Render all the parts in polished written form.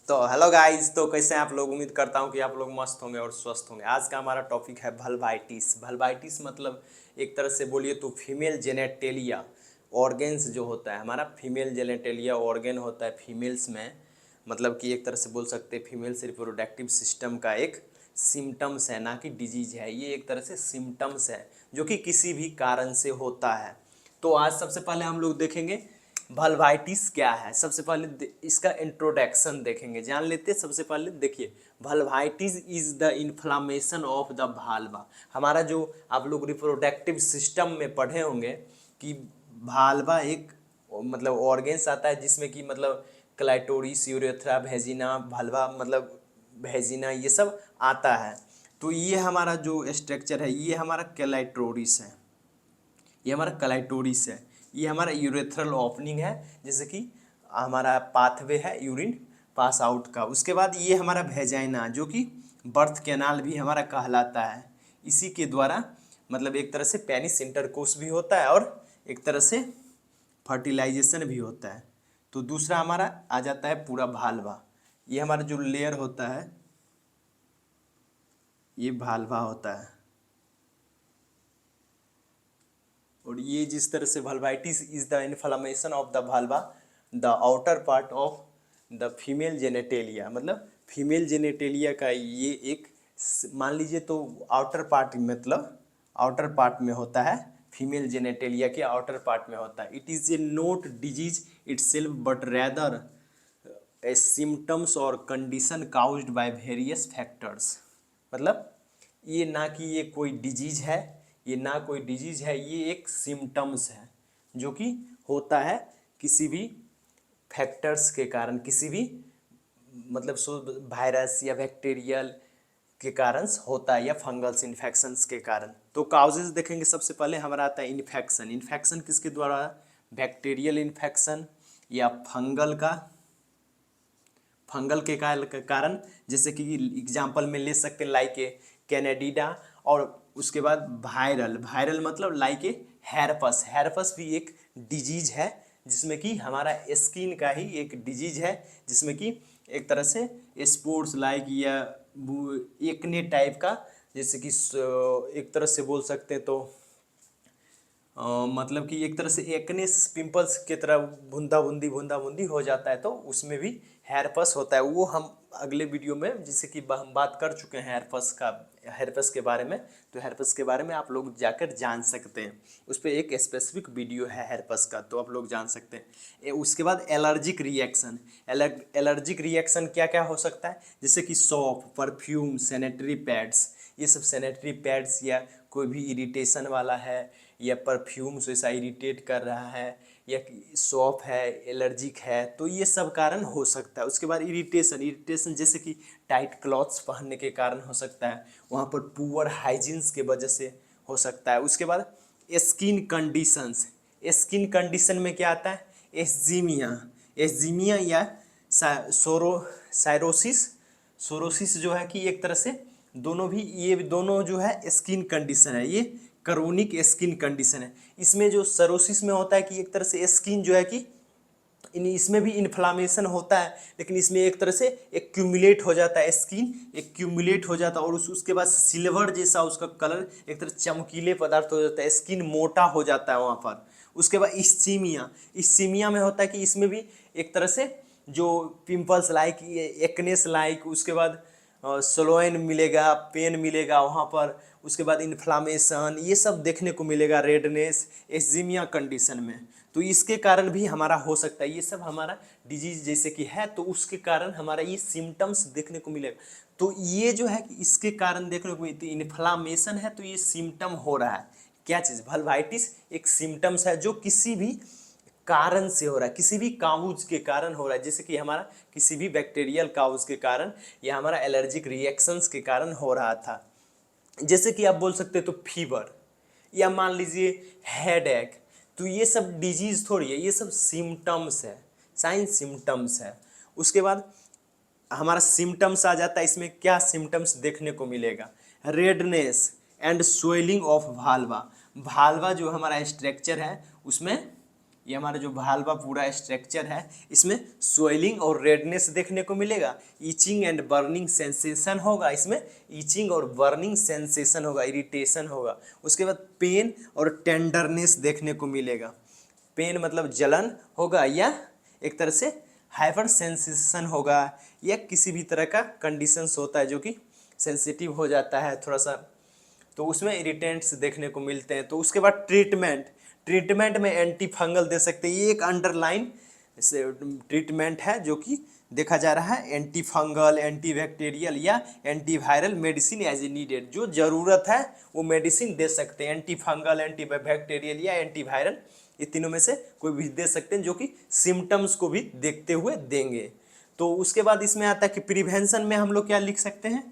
तो hello guys, तो कैसे हैं आप लोग। उम्मीद करता हूं कि आप लोग मस्त होंगे और स्वस्थ होंगे। आज का हमारा टॉपिक है वल्वाइटिस। वल्वाइटिस मतलब एक तरह से बोलिए तो फीमेल जेनेटेलिया ऑर्गेन्स जो होता है हमारा, फीमेल जेनेटेलिया ऑर्गेन होता है फीमेल्स में। मतलब कि एक तरह से बोल सकते हैं फीमेल्स रिप्रोडक्टिव सिस्टम का एक सिम्टम्स है, ना कि डिजीज है। ये एक तरह से सिम्टम्स है जो कि किसी भी कारण से होता है। तो आज सबसे पहले हम लोग देखेंगे वल्वाइटिस क्या है। सबसे पहले इसका इंट्रोडक्शन देखेंगे, जान लेते हैं। सबसे पहले देखिए, vulvitis is the inflammation of the vulva. हमारा जो आप लोग रिप्रोडक्टिव सिस्टम में पढ़े होंगे कि भाल्वा एक मतलब ऑर्गेन्स आता है जिसमें कि मतलब क्लाइटोरिस, यूरेथ्रा, वेजिना, भाल्वा मतलब वेजिना, ये सब आता है। तो ये हमारा जो स्ट्रक्चर है ये हमारा क्लाइटोरिस है, ये हमारा क्लाइटोरिस है। ये हमारा यूरेथ्रल ओपनिंग है, जैसे कि हमारा पाथवे है यूरिन पास आउट का। उसके बाद ये हमारा वेजाइना जो कि बर्थ कैनाल भी हमारा कहलाता है। इसी के द्वारा मतलब एक तरह से पेनिस इंटरकोर्स भी होता है और एक तरह से फर्टिलाइजेशन भी होता है। तो दूसरा हमारा आ जाता है पूरा भाल्वा। ये हमारा जो लेयर होता है ये भाल्वा होता है। और ये जिस तरह से vulvitis is the inflammation of the vulva the outer part of the female genitalia. मतलब फीमेल जेनेटेलिया का ये एक मान लीजिए तो आउटर पार्ट, मतलब आउटर पार्ट में होता है, फीमेल जेनेटेलिया के आउटर पार्ट में होता है। It is a not disease itself but rather a symptoms or condition caused by various factors. मतलब ये ना कि ये कोई डिजीज है, ये ना कोई डिजीज है, ये एक सिम्टम्स है जो कि होता है किसी भी फैक्टर्स के कारण, किसी भी मतलब वायरस या बैक्टीरियल के कारण होता है या फंगल्स इन्फेक्शंस के कारण। तो काउजेज देखेंगे। सबसे पहले हमारा आता है इन्फेक्शन। इन्फेक्शन किसके द्वारा? बैक्टीरियल इन्फेक्शन या फंगल के कारण। जैसे कि एग्जांपल में ले सकते हैं लाइक ए कैनेडिडा, और उसके बाद वायरल मतलब लाइक ए हेरपस। हेरपस भी एक डिजीज है जिसमें कि हमारा स्किन का ही एक डिजीज है, जिसमें कि एक तरह से स्पोर्ट्स लाइक या एक्ने टाइप का, जैसे कि एक तरह से बोल सकते हैं तो मतलब कि एक तरह से एक्ने पिंपल्स की तरह बूंदा बूंदी हो जाता है, तो उसमें भी हेयरपस होता है। वो हम अगले वीडियो में जैसे कि हम बात कर चुके हैं हेयरपस के बारे में। तो हेयरपस के बारे में आप लोग जाकर जान सकते हैं, उस पर एक स्पेसिफिक वीडियो है हेयरपस का, तो आप लोग जान सकते हैं। उसके बाद एलर्जिक रिएक्शन। एलर्जिक रिएक्शन क्या क्या हो सकता है? जैसे कि सॉप, परफ्यूम, सैनिटरी पैड्स। ये सब सैनिटरी पैड्स या कोई भी इरिटेशन वाला है या परफ्यूम से ऐसा इरिटेट कर रहा है या सॉप है, एलर्जिक है, तो ये सब कारण हो सकता है। उसके बाद इरिटेशन जैसे कि टाइट क्लॉथ्स पहनने के कारण हो सकता है, वहाँ पर पुअर हाइजीन्स के वजह से हो सकता है। उसके बाद स्किन कंडीशंस। स्किन कंडीशन में क्या आता है? एस्जीमिया या साइरोसिस। सोरोसिस जो है कि एक तरह से ये दोनों जो है स्किन कंडीशन है, ये क्रोनिक स्किन कंडीशन है। इसमें जो सरोसिस में होता है कि एक तरह से स्किन जो है कि इसमें भी इन्फ्लामेशन होता है, लेकिन इसमें एक तरह से एक्यूमुलेट हो जाता है, स्किन एक्यूमुलेट हो जाता है और उसके बाद सिल्वर जैसा उसका कलर, एक तरह चमकीले पदार्थ हो जाता है, स्किन मोटा हो जाता है वहाँ पर। उसके बाद इस्चीमिया में होता है कि इसमें भी एक तरह से जो पिंपल्स लाइक, एक्नेस लाइक, उसके बाद स्लोइन मिलेगा, पेन मिलेगा वहाँ पर। उसके बाद इन्फ्लामेशन, ये सब देखने को मिलेगा, रेडनेस एक्जिमिया कंडीशन में। तो इसके कारण भी हमारा हो सकता है, ये सब हमारा डिजीज जैसे कि है, तो उसके कारण हमारा ये सिम्टम्स देखने को मिलेगा। तो ये जो है कि इसके कारण देखने को मिलती है, इन्फ्लामेशन है तो ये सिम्टम हो रहा है। क्या चीज़? वल्वाइटिस एक सिम्टम्स है जो किसी भी कारण से हो रहा है, किसी भी काउज के कारण हो रहा है, जैसे कि हमारा किसी भी बैक्टीरियल काउज के कारण या हमारा एलर्जिक रिएक्शंस के कारण हो रहा था। जैसे कि आप बोल सकते तो फीवर या मान लीजिए हेडेक। तो ये सब डिजीज थोड़ी है, ये सब सिम्टम्स है, साइन सिम्टम्स है। उसके बाद हमारा सिम्टम्स आ जाता है। इसमें क्या सिम्टम्स देखने को मिलेगा? Redness and swelling of vulva. Vulva जो हमारा स्ट्रक्चर है उसमें ये हमारा जो भालवा पूरा स्ट्रक्चर है इसमें स्वेलिंग और रेडनेस देखने को मिलेगा, ईचिंग एंड बर्निंग सेंसेशन होगा, इसमें ईचिंग और बर्निंग सेंसेशन होगा, इरिटेशन होगा। उसके बाद पेन और टेंडरनेस देखने को मिलेगा। पेन मतलब जलन होगा या एक तरह से हाइपर सेंसेशन होगा, या किसी भी तरह का कंडीशंस होता है जो कि सेंसिटिव हो जाता है थोड़ा सा, तो उसमें इरिटेंट्स देखने को मिलते हैं। तो उसके बाद ट्रीटमेंट में एंटी फंगल दे सकते हैं। ये एक अंडरलाइन ट्रीटमेंट है जो कि देखा जा रहा है, एंटी फंगल, एंटी बैक्टीरियल या antiviral medicine as a needed, जो ज़रूरत है वो मेडिसिन दे सकते हैं। एंटी फंगल, एंटी बैक्टीरियल या एंटीवायरल, ये तीनों में से कोई भी दे सकते हैं जो कि सिम्टम्स को भी देखते हुए देंगे। तो उसके बाद इसमें आता है कि प्रिवेंशन में हम लोग क्या लिख सकते हैं,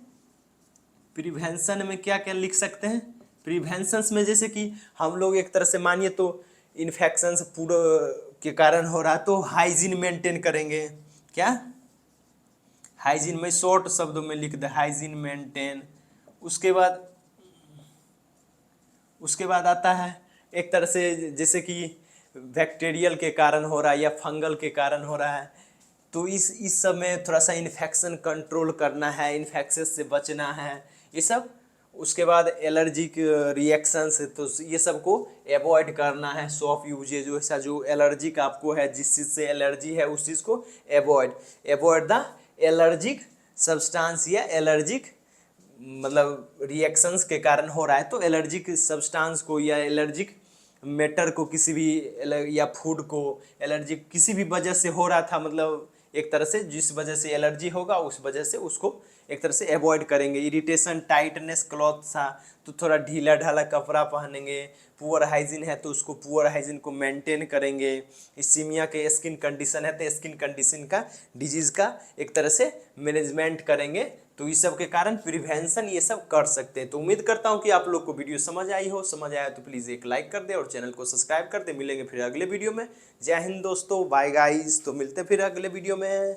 प्रिवेंशन में क्या क्या लिख सकते हैं। प्रिवेंशंस में जैसे कि हम लोग एक तरह से मानिए तो इन्फेक्शंस पूरा के कारण हो रहा है तो हाइजीन मेंटेन करेंगे। क्या हाइजीन में शॉर्ट शब्दों में लिख दे, हाइजीन मेंटेन। उसके बाद आता है एक तरह से जैसे कि बैक्टीरियल के कारण हो रहा है या फंगल के कारण हो रहा है, तो इस सब में थोड़ा सा इन्फेक्शन कंट्रोल करना है, इन्फेक्शन से बचना है, ये सब। उसके बाद एलर्जिक रिएक्शंस, तो ये सब को एवॉइड करना है। सॉफ्ट यूजेज, जो ऐसा जो एलर्जिक आपको है, जिस चीज़ से एलर्जी है उस चीज़ को एवॉइड द एलर्जिक सब्सटेंस या एलर्जिक मतलब रिएक्शंस के कारण हो रहा है तो एलर्जिक सब्सटेंस को या एलर्जिक मैटर को किसी भी या फूड को एलर्जिक किसी भी वजह से हो रहा था, मतलब एक तरह से जिस वजह से एलर्जी होगा उस वजह से उसको एक तरह से अवॉइड करेंगे। इरिटेशन, टाइटनेस क्लॉथ सा तो थोड़ा ढीला ढाला कपड़ा पहनेंगे। पुअर हाइजीन है तो उसको पुअर हाइजीन को मेंटेन करेंगे। इसीमिया के स्किन कंडीशन है तो स्किन कंडीशन का डिजीज़ का एक तरह से मैनेजमेंट करेंगे। तो इस सब के कारण प्रिवेंशन ये सब कर सकते हैं। तो उम्मीद करता हूँ कि आप लोग को वीडियो समझ आई हो। समझ आया तो प्लीज़ एक लाइक कर दे और चैनल को सब्सक्राइब कर दे। मिलेंगे फिर अगले वीडियो में। जय हिंद दोस्तों, बाय गाइस। तो मिलते हैं फिर अगले वीडियो में।